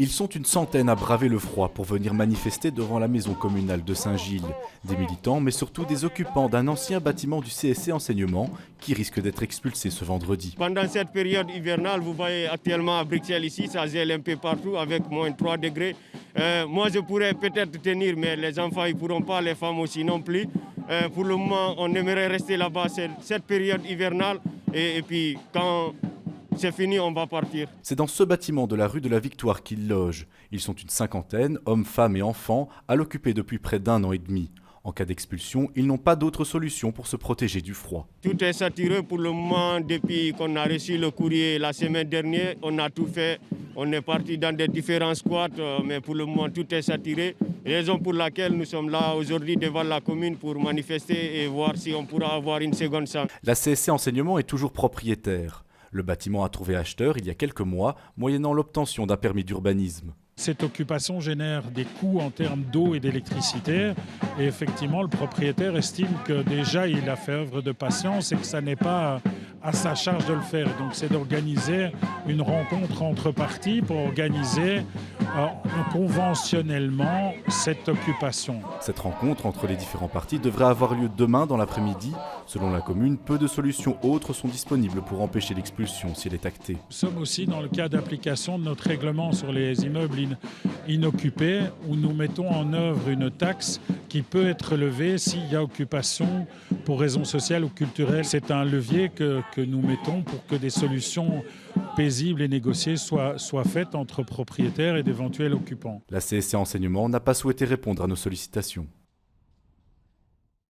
Ils sont une centaine à braver le froid pour venir manifester devant la maison communale de Saint-Gilles. Des militants, mais surtout des occupants d'un ancien bâtiment du CSC Enseignement qui risque d'être expulsés ce vendredi. Pendant cette période hivernale, vous voyez actuellement à Bruxelles ici, ça gèle un peu partout avec moins 3 degrés. Moi je pourrais peut-être tenir, mais les enfants ils ne pourront pas, les femmes aussi non plus. Pour le moment, on aimerait rester là-bas cette période hivernale et puis quand c'est fini, on va partir. C'est dans ce bâtiment de la rue de la Victoire qu'ils logent. Ils sont une cinquantaine, hommes, femmes et enfants, à l'occuper depuis près d'1 an et demi. En cas d'expulsion, ils n'ont pas d'autre solution pour se protéger du froid. Tout est saturé pour le moment. Depuis qu'on a reçu le courrier la semaine dernière, on a tout fait. On est parti dans des différents squats, mais pour le moment, tout est saturé. Raison pour laquelle nous sommes là aujourd'hui devant la commune pour manifester et voir si on pourra avoir une seconde chance. La CSC Enseignement est toujours propriétaire. Le bâtiment a trouvé acheteur il y a quelques mois, moyennant l'obtention d'un permis d'urbanisme. Cette occupation génère des coûts en termes d'eau et d'électricité. Et effectivement, le propriétaire estime que déjà il a fait œuvre de patience et que ça n'est pas à sa charge de le faire. Donc c'est d'organiser une rencontre entre parties pour organiser conventionnellement cette occupation. Cette rencontre entre les différents partis devrait avoir lieu demain dans l'après-midi. Selon la commune, peu de solutions autres sont disponibles pour empêcher l'expulsion si elle est actée. Nous sommes aussi dans le cas d'application de notre règlement sur les immeubles inoccupés où nous mettons en œuvre une taxe qui peut être levée s'il y a occupation pour raisons sociales ou culturelles. C'est un levier que nous mettons pour que des solutions paisibles et négociées soient faites entre propriétaires et d'éventuels occupants. La CSC Enseignement n'a pas souhaité répondre à nos sollicitations.